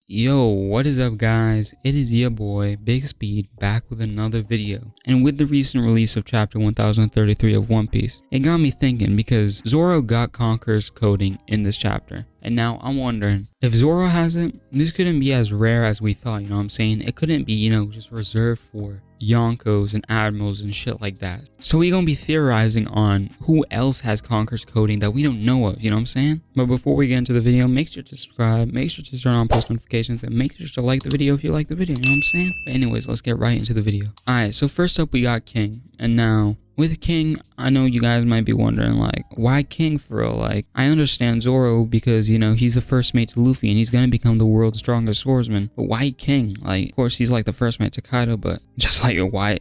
Yo, what is up guys? It is your boy, Big Speed, back with another video. And with the recent release of chapter 1033 of One Piece, it got me thinking because Zoro got Conqueror's coding in this chapter. And now I'm wondering, if Zoro has it, this couldn't be as rare as we thought, you know what I'm saying? It couldn't be, just reserved for Yonkos and Admirals and shit like that. So we gonna be theorizing on who else has Conqueror's coding that we don't know of, you know what I'm saying? But before we get into the video, make sure to subscribe, make sure to turn on post notifications, and make sure to like the video if you like the video, you know what I'm saying? But anyways, let's get right into the video. Alright, so first up we got King, and now with King, I know you guys might be wondering, like, why King for real? Like, I understand Zoro because, he's the first mate to Luffy and he's gonna become the world's strongest swordsman. But why King? Like, of course, he's like the first mate to Kaido, but just like, why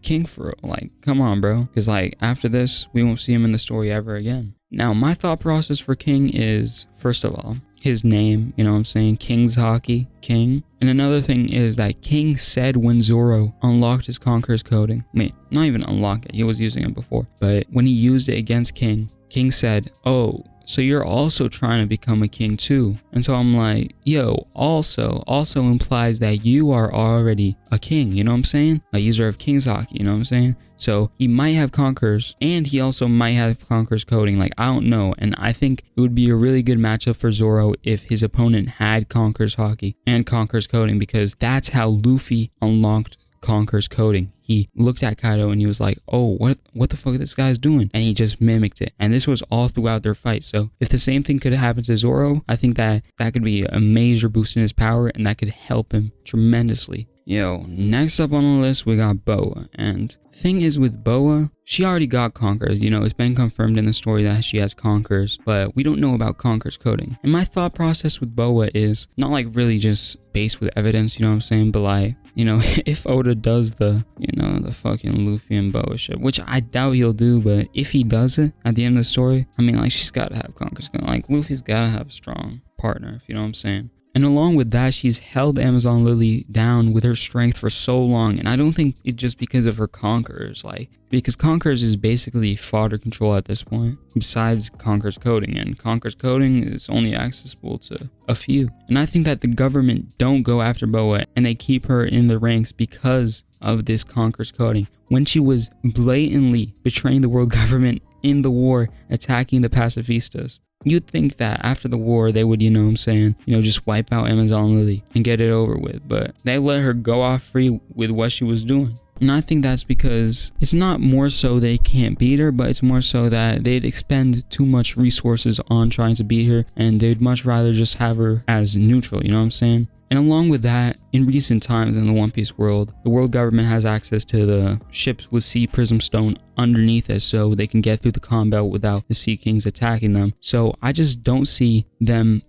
King for real? Like, come on, bro. Because, like, after this, we won't see him in the story ever again. Now, my thought process for King is, first of all, his name, you know what I'm saying? King's Haki, King. And another thing is that King said when Zoro unlocked his Conqueror's coding, not even unlock it, he was using it before, but when he used it against King, King said, "Oh, so you're also trying to become a king too." And so I'm like, yo, also implies that you are already a king, you know what I'm saying? A user of King's Haki, you know what I'm saying? So he might have Conquerors, and he also might have Conqueror's coding, like, I don't know. And I think it would be a really good matchup for Zoro if his opponent had Conqueror's Haki and Conqueror's coding, because that's how Luffy unlocked Conqueror's coding. He looked at Kaido and he was like, oh, what the fuck this guy's doing? And he just mimicked it. And this was all throughout their fight. So if the same thing could happen to Zoro, I think that could be a major boost in his power, and that could help him tremendously. Yo, next up on the list, we got Boa. And the thing is with Boa, she already got Conquerors. It's been confirmed in the story that she has Conquerors, but we don't know about Conqueror's coding. And my thought process with Boa is not like really just based with evidence, you know what I'm saying? But like, if Oda does the fucking Luffy and Boa shit, which I doubt he'll do, but if he does it at the end of the story, she's gotta have Conqueror's coding. Like, Luffy's gotta have a strong partner, if you know what I'm saying. And along with that, she's held Amazon Lily down with her strength for so long. And I don't think it's just because of her Conquerors, because Conquerors is basically fodder control at this point, besides Conqueror's coding. And Conqueror's coding is only accessible to a few. And I think that the government don't go after Boa and they keep her in the ranks because of this Conqueror's coding. When she was blatantly betraying the world government in the war, attacking the pacifistas, you'd think that after the war they would, just wipe out Amazon Lily and get it over with. But they let her go off free with what she was doing. And I think that's because it's not more so they can't beat her, but it's more so that they'd expend too much resources on trying to beat her, and they'd much rather just have her as neutral, you know what I'm saying? And along with that, in recent times in the One Piece world, the world government has access to the ships with Sea Prism Stone underneath it, so they can get through the combat without the Sea Kings attacking them. So I just don't see them,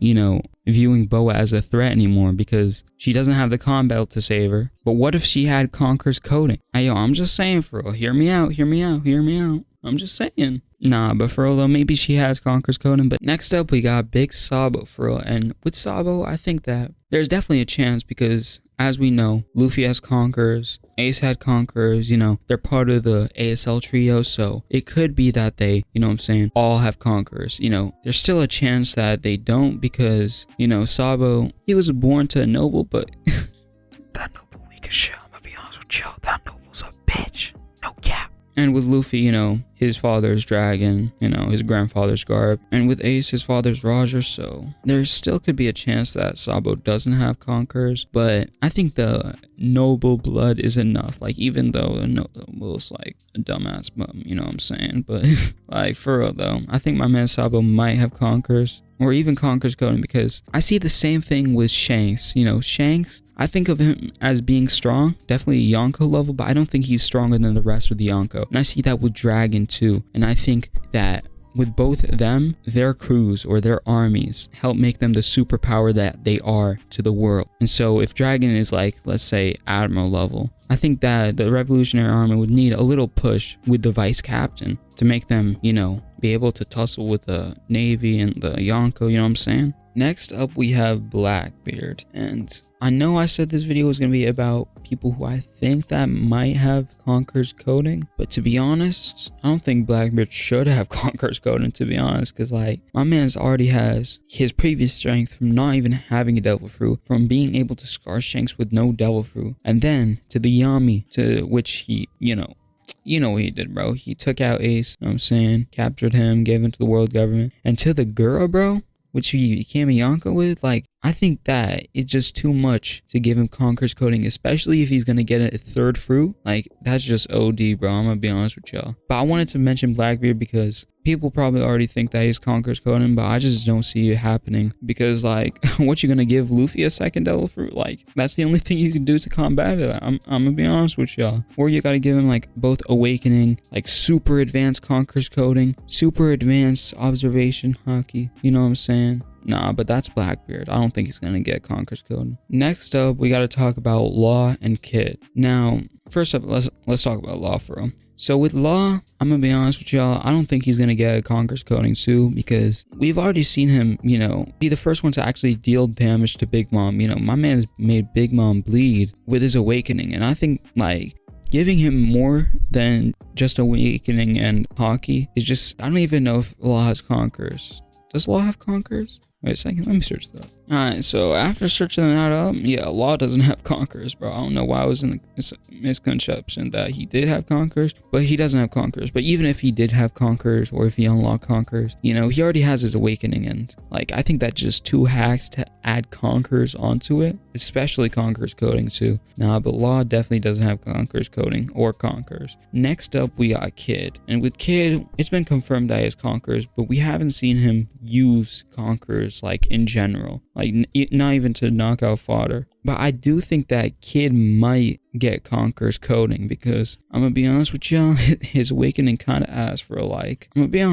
viewing Boa as a threat anymore, because she doesn't have the combat to save her. But what if she had Conqueror's coding? I'm just saying, for real, hear me out. I'm just saying. Nah, but for real though, maybe she has Conqueror's coding. But next up, we got Big Sabo for real. And with Sabo, I think that there's definitely a chance because, as we know, Luffy has Conquerors, Ace had Conquerors, they're part of the ASL trio. So it could be that they, all have Conquerors. There's still a chance that they don't because, Sabo, he was born to a noble, but that noble weak as shit. I'm gonna be honest with you, that noble's a bitch. No cap. And with Luffy, his father's Dragon, his grandfather's Garp. And with Ace, his father's Roger. So there still could be a chance that Sabo doesn't have Conquerors. But I think the noble blood is enough. Like, even though the noble's like a dumbass bum, you know what I'm saying? But like, for real though, I think my man Sabo might have Conquerors. Or even Conqueror's coding, because I see the same thing with Shanks. Shanks, I think of him as being strong, definitely Yonko level, but I don't think he's stronger than the rest of the Yonko. And I see that with Dragon too. And I think that with both of them, their crews or their armies help make them the superpower that they are to the world. And so if Dragon is like, let's say, Admiral level, I think that the Revolutionary Army would need a little push with the Vice Captain to make them, be able to tussle with the Navy and the Yonko, you know what I'm saying? Next up, we have Blackbeard, and I know I said this video was going to be about people who I think that might have Conqueror's coding, but to be honest, I don't think Blackbeard should have Conqueror's coding, to be honest, because like, my man's already has his previous strength from not even having a devil fruit, from being able to scar Shanks with no devil fruit, and then to the Yami, to which he, you know what he did, bro. He took out Ace, you know what I'm saying, captured him, gave him to the world government, and to the girl, bro, which he became a Yonko with, like, I think that it's just too much to give him Conqueror's coding, especially if he's gonna get a third fruit. Like, that's just OD, bro. I'm gonna be honest with y'all. But I wanted to mention Blackbeard because people probably already think that he's Conqueror's coding, but I just don't see it happening. Because, like, what you gonna give Luffy a second devil fruit? Like, that's the only thing you can do to combat it. I'm gonna be honest with y'all. Or you gotta give him, like, both awakening, like, super advanced Conqueror's coding, super advanced observation haki. You know what I'm saying? Nah, but that's Blackbeard. I don't think he's gonna get Conqueror's code. Next up, we gotta talk about Law and Kid. Now, first up, let's talk about Law for him. So with Law, I'm gonna be honest with y'all, I don't think he's gonna get Conqueror's coding too, because we've already seen him, you know, be the first one to actually deal damage to Big Mom. You know, my man's made Big Mom bleed with his awakening, and I think, like, giving him more than just awakening and haki is just, I don't even know if Law has Conquerors. Does Law have Conquerors? Wait a second, let me search that. Alright, so after searching that up, yeah, Law doesn't have Conquerors, bro. I don't know why I was in the misconception that he did have Conquerors, but he doesn't have Conquerors. But even if he did have Conquerors, or if he unlocked Conquerors, you know, he already has his awakening, and like, I think that's just too hacks to add Conquerors onto it, especially Conqueror's coding too. Nah, but Law definitely doesn't have Conqueror's coding or Conquerors. Next up, we got Kid, and with Kid, it's been confirmed that he has Conquerors, but we haven't seen him use Conquerors like in general. Like, not even to knock out fodder. But I do think that Kid might get Conqueror's coding, because I'm gonna be honest with y'all, his awakening kind of ass for, like, I'm gonna be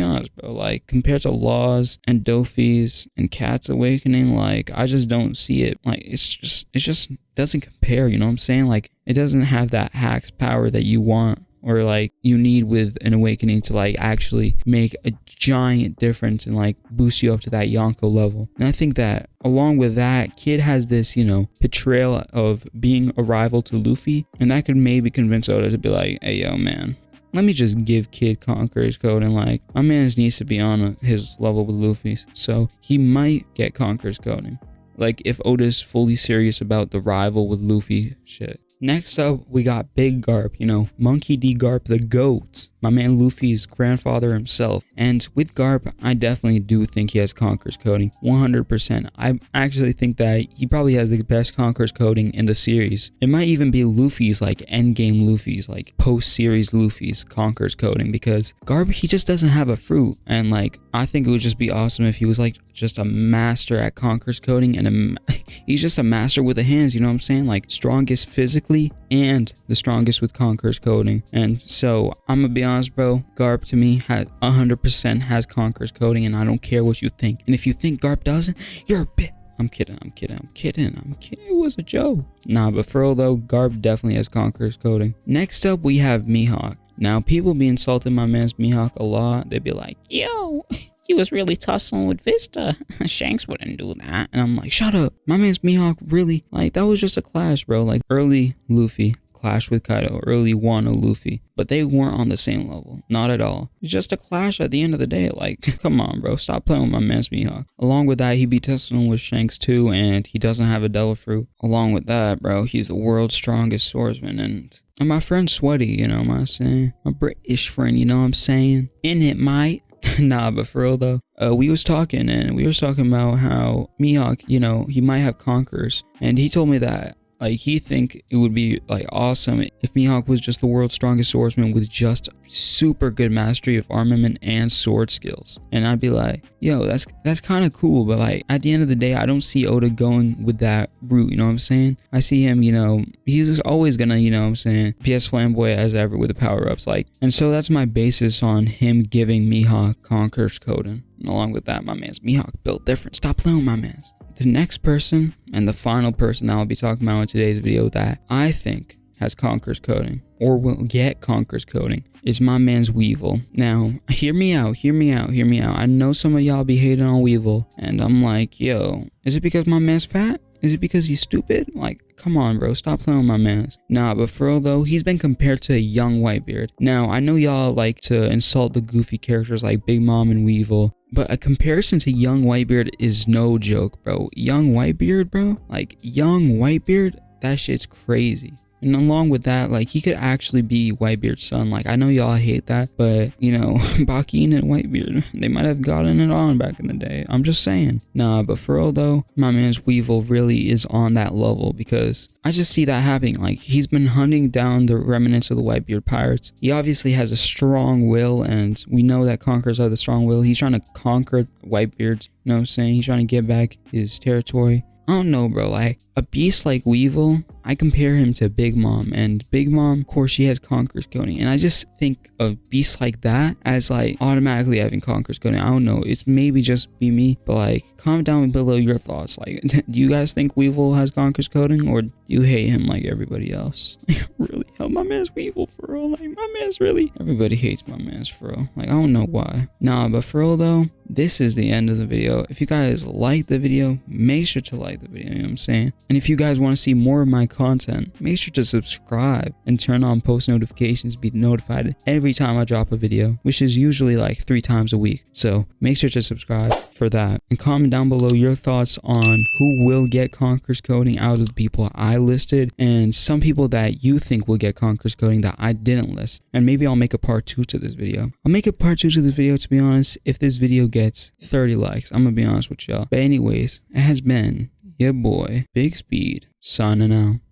honest, bro. Like, compared to Law's and Dofi's and Cat's awakening, like, I just don't see it. Like, it just doesn't compare, you know what I'm saying? Like, it doesn't have that hacks power that you want, or like you need with an awakening to like actually make a giant difference and like boost you up to that Yonko level. And I think that along with that, Kid has this, you know, portrayal of being a rival to Luffy, and that could maybe convince Oda to be like, hey yo man, let me just give Kid Conqueror's code, and like, my man needs to be on his level with Luffy's, so he might get Conqueror's coding. Like, if Oda's fully serious about the rival with Luffy shit. Next up, we got Big Garp, you know, Monkey D. Garp, the GOAT, my man Luffy's grandfather himself. And with Garp, I definitely do think he has Conqueror's coding, 100%. I actually think that he probably has the best Conqueror's coding in the series. It might even be Luffy's, like, endgame Luffy's, like, post-series Luffy's Conqueror's coding, because Garp, he just doesn't have a fruit. And, like, I think it would just be awesome if he was, like, just a master at Conqueror's coding, and he's just a master with the hands, you know what I'm saying? Like, strongest physically and the strongest with Conqueror's coding. And so I'm gonna be honest, bro, Garp to me has 100% has Conqueror's coding, and I don't care what you think. And if you think Garp doesn't, you're a bit. I'm kidding. It was a joke. Nah, but for real though, Garp definitely has Conqueror's coding. Next up, we have Mihawk. Now, people be insulting my man's Mihawk a lot. They'd be like, yo, he was really tussling with Vista. Shanks wouldn't do that. And I'm like, shut up. My man's Mihawk really, like, that was just a clash, bro. Like, early Luffy clashed with Kaido, early Wano Luffy, but they weren't on the same level. Not at all. It's just a clash at the end of the day. Like, come on, bro. Stop playing with my man's Mihawk. Along with that, he be tussling with Shanks too, and he doesn't have a devil fruit. Along with that, bro, he's the world's strongest swordsman, and my friend Sweaty, you know what I'm saying? My British friend, you know what I'm saying? In it, mate. Nah, but for real though, we was talking about how Mihawk, you know, he might have Conquerors, and he told me that, like, he think it would be like awesome if Mihawk was just the world's strongest swordsman with just super good mastery of armament and sword skills. And I'd be like, yo, that's kind of cool, but like, at the end of the day, I don't see Oda going with that route, you know what I'm saying? I see him, you know, he's just always gonna, you know what I'm saying, be as flamboyant as ever with the power-ups, like, and so that's my basis on him giving Mihawk Conqueror's coding. And along with that, my man's Mihawk built different. Stop playing with my man's. The next person, and the final person that I'll be talking about in today's video that I think has Conqueror's coding, or will get Conqueror's coding is my man's Weevil. Now, hear me out. I know some of y'all be hating on Weevil, and I'm like, yo, is it because my man's fat? Is it because he's stupid? Like, come on, bro. Stop playing with my mans. Nah, but for real though, he's been compared to a young Whitebeard. Now, I know y'all like to insult the goofy characters like Big Mom and Weevil, but a comparison to young Whitebeard is no joke, bro. Young Whitebeard, bro. Like, young Whitebeard, that shit's crazy. And along with that, like, he could actually be Whitebeard's son. Like, I know y'all hate that, but, you know, Bakin and Whitebeard, they might have gotten it on back in the day. I'm just saying. Nah, but for real though, my man's Weevil really is on that level because I just see that happening. Like, he's been hunting down the remnants of the Whitebeard pirates. He obviously has a strong will, and we know that conquerors are the strong will. He's trying to conquer Whitebeards, you know what I'm saying? He's trying to get back his territory. I don't know, bro. Like, a beast like Weevil, I compare him to Big Mom, and Big Mom, of course, she has Conqueror's coding, and I just think of beasts like that as like automatically having Conqueror's coding. I don't know, it's maybe just be me, but like, comment down below your thoughts. Like, do you guys think Weevil has Conqueror's coding, or do you hate him like everybody else? Really? Hell, my man's Weevil for real. Like, my man's really, everybody hates my man's for real. Like, I don't know why. Nah, but for real though, this is the end of the video. If you guys like the video, make sure to like the video, you know what I'm saying? And if you guys want to see more of my content, make sure to subscribe and turn on post notifications to be notified every time I drop a video, which is usually like 3 times a week. So make sure to subscribe for that, and comment down below your thoughts on who will get Conqueror's coding out of the people I listed, and some people that you think will get Conqueror's coding that I didn't list. And maybe I'll make a part 2 to this video. I'll make a part 2 to this video, to be honest, if this video gets 30 likes. I'm gonna be honest with y'all. But anyways, it has been your boy Big Speed signing out.